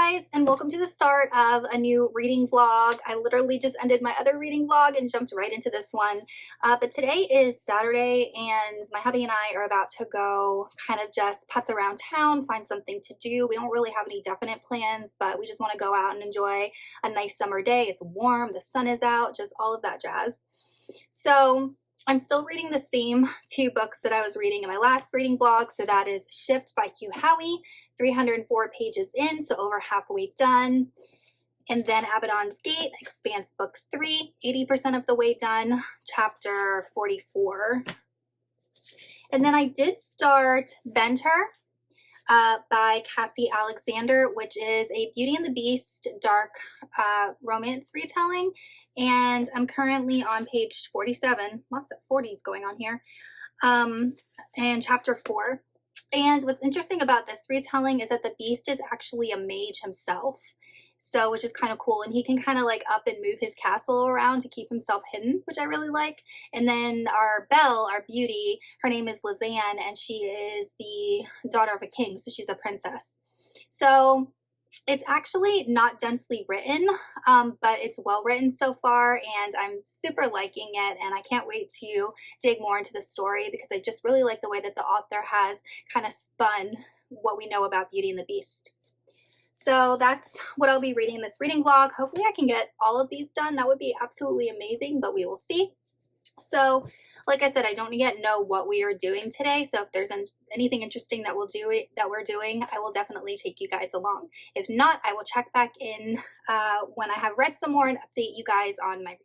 guys, and welcome to the start of a new reading vlog. I literally just ended my other reading vlog and jumped right into this one. But today is Saturday and my hubby and I are about to go kind of just putz around town, find something to do. We don't really have any definite plans, but we just want to go out and enjoy a nice summer day. It's warm, the sun is out, just all of that jazz. So I'm still reading the same two books that I was reading in my last reading vlog. So that is Shift by Hugh Howey, 304 pages in, so over halfway done. And then Abaddon's Gate, Expanse Book 3, 80% of the way done, chapter 44. And then I did start Bend Her by Cassie Alexander, which is a Beauty and the Beast dark romance retelling. And I'm currently on page 47, lots of 40s going on here, and chapter 4. And what's interesting about this retelling is that the Beast is actually a mage himself, so which is kind of cool, and he can kind of like up and move his castle around to keep himself hidden, which I really like. And then our Belle, our beauty, her name is Lizanne, and she is the daughter of a king, so she's a princess. So it's actually not densely written, but it's well written so far, and I'm super liking it, and I can't wait to dig more into the story because I just really like the way that the author has kind of spun what we know about Beauty and the Beast. So that's what I'll be reading in this reading vlog. Hopefully I can get all of these done. That would be absolutely amazing, but we will see. So like I said, I don't yet know what we are doing today. So if there's anything interesting that we're doing, I will definitely take you guys along. If not, I will check back in when I have read some more and update you guys on my reading.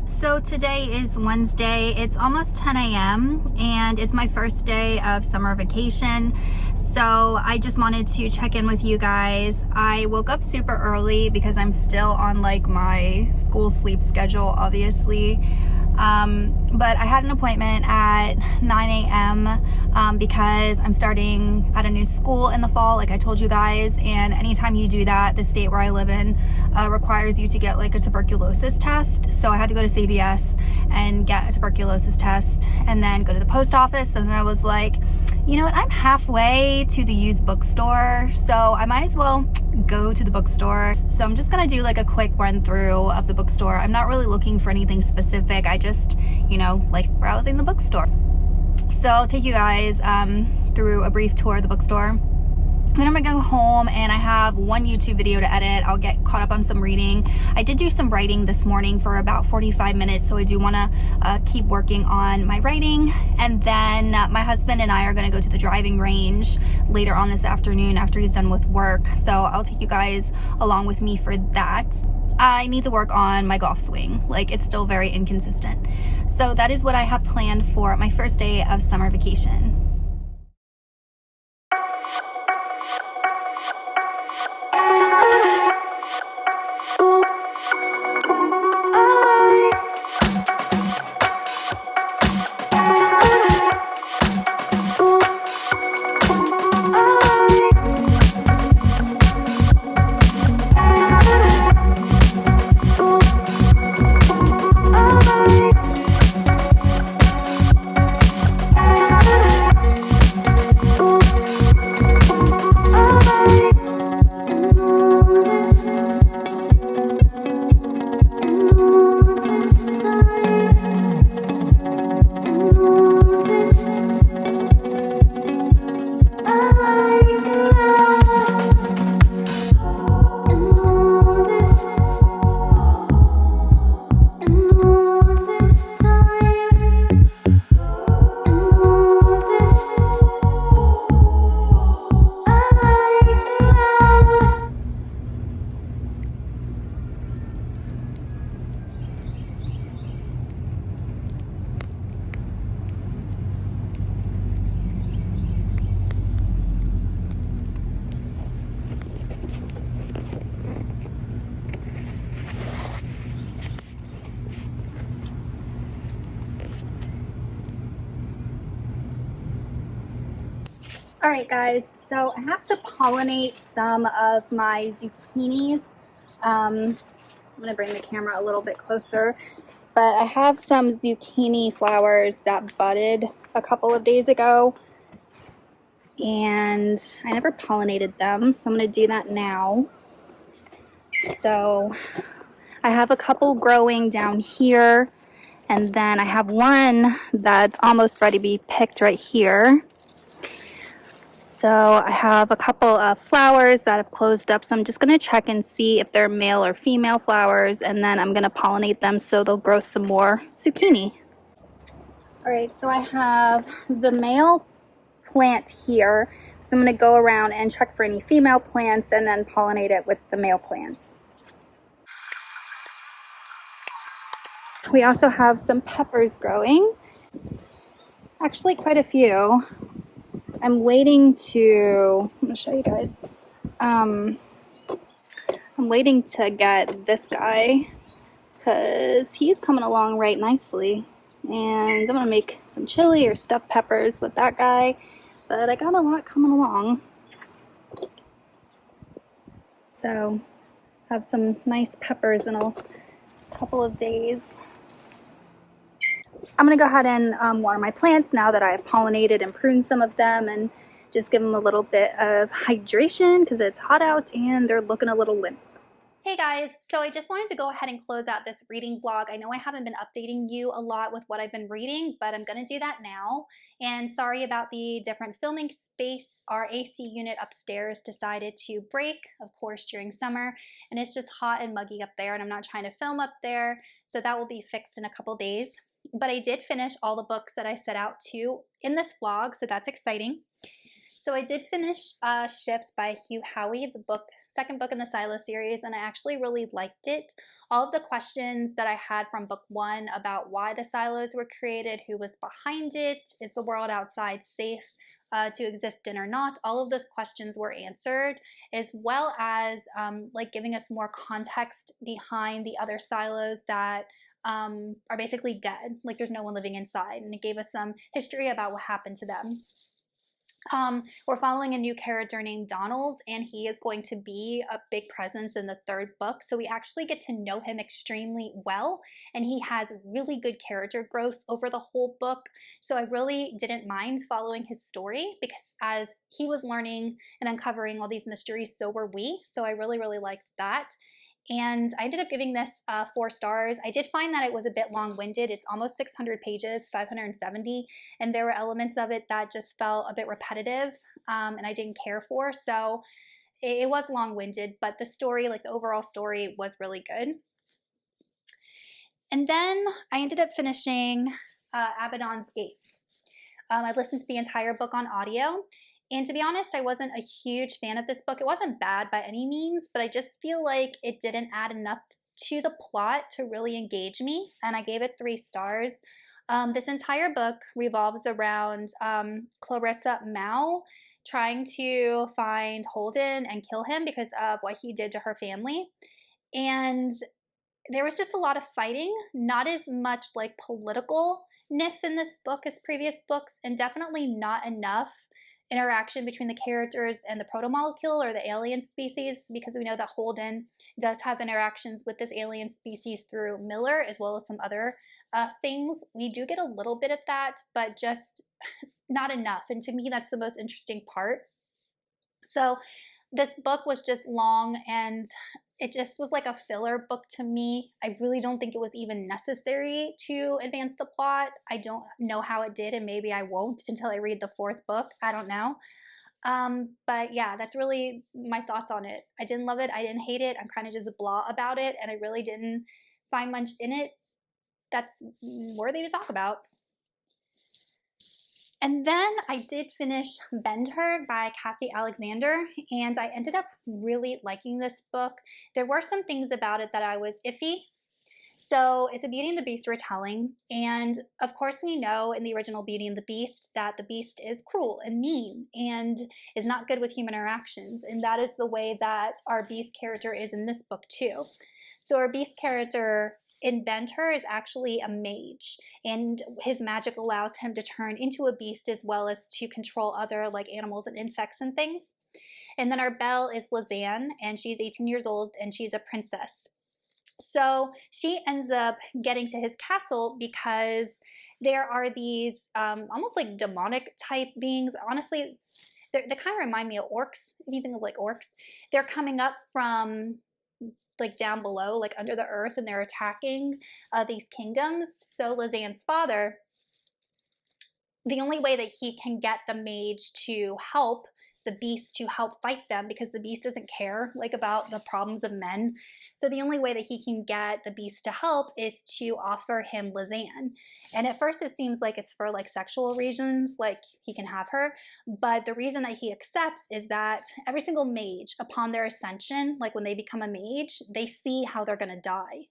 So today is Wednesday, it's almost 10 a.m. and it's my first day of summer vacation. So I just wanted to check in with you guys. I woke up super early because I'm still on like my school sleep schedule, obviously. But I had an appointment at 9 a.m. Because I'm starting at a new school in the fall, like I told you guys, and anytime you do that, the state where I live in requires you to get like a tuberculosis test. So I had to go to CVS and get a tuberculosis test and then go to the post office, and then I was like, you know what, I'm halfway to the used bookstore, so I might as well go to the bookstore. So I'm just gonna do like a quick run through of the bookstore. I'm not really looking for anything specific. I just, you know, like browsing the bookstore. So I'll take you guys through a brief tour of the bookstore. Then I'm gonna go home and I have one YouTube video to edit. I'll get caught up on some reading. I did do some writing this morning for about 45 minutes, so I do wanna keep working on my writing. And then my husband and I are gonna go to the driving range later on this afternoon after he's done with work. So I'll take you guys along with me for that. I need to work on my golf swing. Like, it's still very inconsistent. So that is what I have planned for my first day of summer vacation. All right, guys, so I have to pollinate some of my zucchinis. I'm gonna bring the camera a little bit closer, but I have some zucchini flowers that budded a couple of days ago, and I never pollinated them, so I'm gonna do that now. So I have a couple growing down here, and then I have one that's almost ready to be picked right here. So I have a couple of flowers that have closed up, so I'm just going to check and see if they're male or female flowers, and then I'm going to pollinate them so they'll grow some more zucchini. All right, so I have the male plant here, so I'm going to go around and check for any female plants and then pollinate it with the male plant. We also have some peppers growing, actually quite a few. I'm waiting to, I'm gonna show you guys. I'm waiting to get this guy because he's coming along right nicely. And I'm gonna make some chili or stuffed peppers with that guy, but I got a lot coming along. So have some nice peppers in a couple of days. I'm going to go ahead and water my plants now that I've pollinated and pruned some of them, and just give them a little bit of hydration because it's hot out and they're looking a little limp. Hey guys, so I just wanted to go ahead and close out this reading vlog. I know I haven't been updating you a lot with what I've been reading, but I'm going to do that now. And sorry about the different filming space. Our AC unit upstairs decided to break, of course, during summer, and it's just hot and muggy up there, and I'm not trying to film up there, so that will be fixed in a couple days. But I did finish all the books that I set out to in this vlog, so that's exciting. So I did finish Shift by Hugh Howey, the second book in the Silo series, and I actually really liked it. All of the questions that I had from book 1 about why the silos were created, who was behind it, is the world outside safe to exist in or not, all of those questions were answered, as well as like giving us more context behind the other silos that are basically dead, like there's no one living inside, and it gave us some history about what happened to them. We're following a new character named Donald, and he is going to be a big presence in the third book, so we actually get to know him extremely well, and he has really good character growth over the whole book, so I really didn't mind following his story, because as he was learning and uncovering all these mysteries, so were we, so I really, really liked that. And I ended up giving this 4 stars. I did find that it was a bit long-winded. It's almost 600 pages, 570, and there were elements of it that just felt a bit repetitive. and I didn't care for. So it was long-winded, but the story, like the overall story, was really good. And then I ended up finishing Abaddon's Gate. I listened to the entire book on audio. And to be honest, I wasn't a huge fan of this book. It wasn't bad by any means, but I just feel like it didn't add enough to the plot to really engage me. And I gave it 3 stars. This entire book revolves around Clarissa Mao trying to find Holden and kill him because of what he did to her family. And there was just a lot of fighting, not as much like politicalness in this book as previous books, and definitely not enough interaction between the characters and the protomolecule or the alien species, because we know that Holden does have interactions with this alien species through Miller as well as some other things. We do get a little bit of that, but just not enough. And to me, that's the most interesting part. So this book was just long and it just was like a filler book to me. I really don't think it was even necessary to advance the plot. I don't know how it did, and maybe I won't until I read the 4th book. I don't know. But yeah, that's really my thoughts on it. I didn't love it. I didn't hate it. I'm kind of just blah about it, and I really didn't find much in it that's worthy to talk about. And then I did finish Bend Her by Cassie Alexander, and I ended up really liking this book. There were some things about it that I was iffy. So it's a Beauty and the Beast retelling, and of course we know in the original Beauty and the Beast that the Beast is cruel and mean and is not good with human interactions, and that is the way that our Beast character is in this book too. So our Beast character in Bend Her is actually a mage, and his magic allows him to turn into a beast as well as to control other like animals and insects and things. And then our Belle is Lizanne, and she's 18 years old and she's a princess. So she ends up getting to his castle because there are these almost like demonic type beings. Honestly, they kind of remind me of orcs. If you think of like orcs, they're coming up from like down below, like under the earth, and they're attacking these kingdoms. So Lizanne's father, the only way that he can get the mage to help the beast to help fight them, because the beast doesn't care like about the problems of men. So the only way that he can get the beast to help is to offer him Lizanne. And at first it seems like it's for like sexual reasons, like he can have her. But the reason that he accepts is that every single mage upon their ascension, like when they become a mage, they see how they're going to die.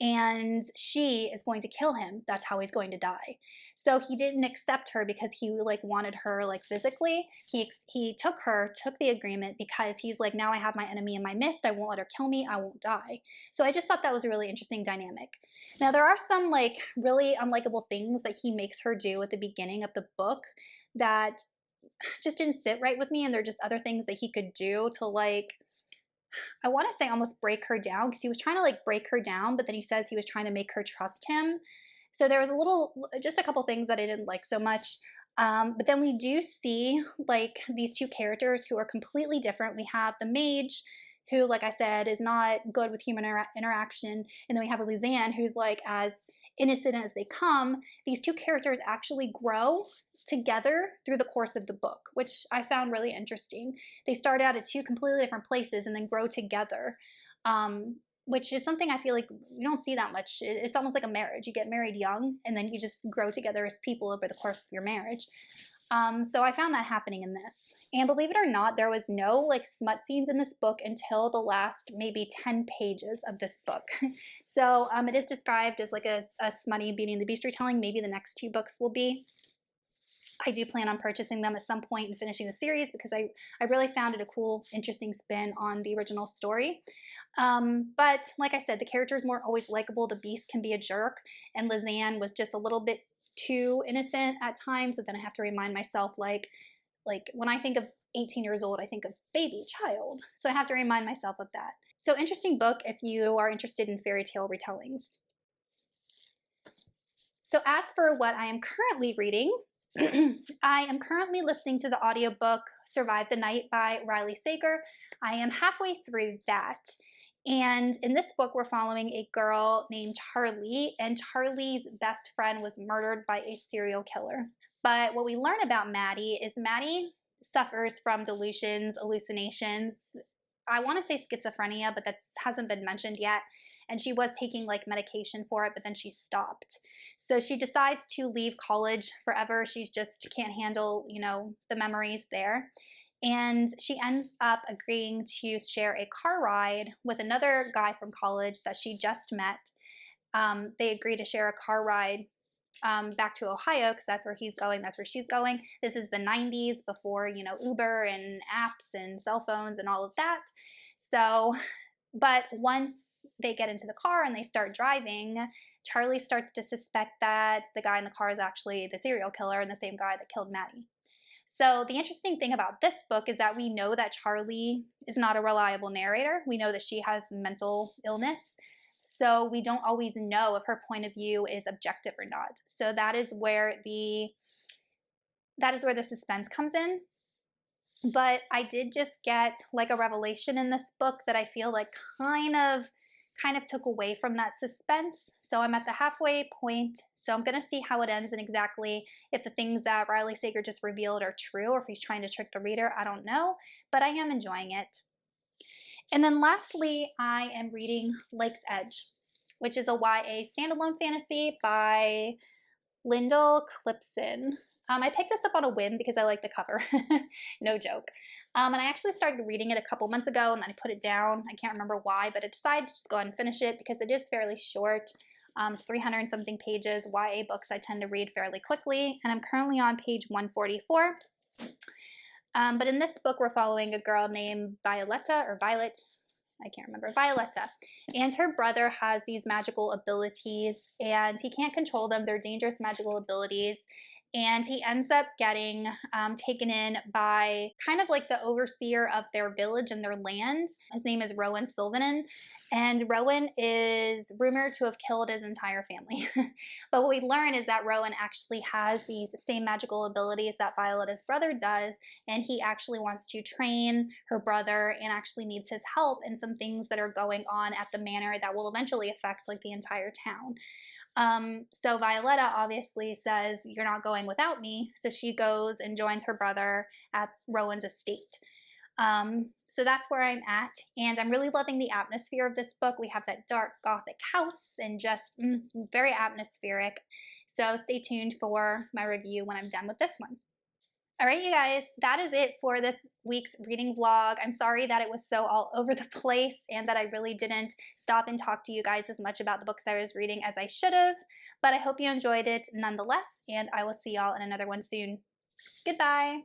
And she is going to kill him. That's how he's going to die. So he didn't accept her because he like wanted her like physically. He took the agreement because he's like, now I have my enemy in my midst. I won't let her kill me. I won't die. So I just thought that was a really interesting dynamic. Now there are some like really unlikable things that he makes her do at the beginning of the book that just didn't sit right with me. And there are just other things that he could do to like, I want to say almost break her down, because he was trying to like break her down, but then he says he was trying to make her trust him. So there was just a couple things that I didn't like so much. But then we do see like these 2 characters who are completely different. We have the mage who, like I said, is not good with human interaction. And then we have a Lizanne who's like as innocent as they come. These 2 characters actually grow together through the course of the book, which I found really interesting. They start out at 2 completely different places and then grow together, which is something I feel like you don't see that much. It's almost like a marriage. You get married young and then you just grow together as people over the course of your marriage. So I found that happening in this. And believe it or not, there was no like smut scenes in this book until the last maybe 10 pages of this book. So it is described as like a smutty Beauty and the Beast retelling. Maybe the next 2 books will be. I do plan on purchasing them at some point and finishing the series because I really found it a cool, interesting spin on the original story. But like I said, the characters weren't always likable. The Beast can be a jerk, and Lizanne was just a little bit too innocent at times. So then I have to remind myself, like when I think of 18 years old, I think of baby child. So I have to remind myself of that. So interesting book if you are interested in fairy tale retellings. So as for what I am currently reading, I am currently listening to the audiobook Survive the Night by Riley Sager. I am halfway through that. And in this book, we're following a girl named Charlie, and Charlie's best friend was murdered by a serial killer. But what we learn about Maddie is Maddie suffers from delusions, hallucinations. I want to say schizophrenia, but that hasn't been mentioned yet. And she was taking like medication for it, but then she stopped. So she decides to leave college forever. She's just can't handle, you know, the memories there. And she ends up agreeing to share a car ride with another guy from college that she just met. They agree to share a car ride back to Ohio because that's where he's going, that's where she's going. This is the 90s before, you know, Uber and apps and cell phones and all of that. So, but once they get into the car and they start driving, Charlie starts to suspect that the guy in the car is actually the serial killer and the same guy that killed Maddie. So the interesting thing about this book is that we know that Charlie is not a reliable narrator. We know that she has mental illness. So we don't always know if her point of view is objective or not. So that is where the suspense comes in. But I did just get like a revelation in this book that I feel like kind of took away from that suspense. So I'm at the halfway point. So I'm going to see how it ends and exactly if the things that Riley Sager just revealed are true or if he's trying to trick the reader. I don't know, but I am enjoying it. And then lastly, I am reading Lake's Edge, which is a YA standalone fantasy by Lyndall Clipson. I picked this up on a whim because I like the cover. No joke. And I actually started reading it a couple months ago and then I put it down. I can't remember why, but I decided to just go ahead and finish it because it is fairly short. 300 and something pages. YA books I tend to read fairly quickly. And I'm currently on page 144. But in this book, we're following a girl named Violetta or Violet. I can't remember, Violetta. And her brother has these magical abilities and he can't control them. They're dangerous magical abilities. And he ends up getting taken in by kind of like the overseer of their village and their land. His name is Rowan Sylvanen. And Rowan is rumored to have killed his entire family. But what we learn is that Rowan actually has these same magical abilities that Violetta's brother does. And he actually wants to train her brother and actually needs his help in some things that are going on at the manor that will eventually affect like the entire town. So Violetta obviously says, "You're not going without me." So she goes and joins her brother at Rowan's estate. So that's where I'm at. And I'm really loving the atmosphere of this book. We have that dark gothic house and just very atmospheric. So stay tuned for my review when I'm done with this one. All right, you guys, that is it for this week's reading vlog. I'm sorry that it was so all over the place and that I really didn't stop and talk to you guys as much about the books I was reading as I should have, but I hope you enjoyed it nonetheless, and I will see y'all in another one soon. Goodbye.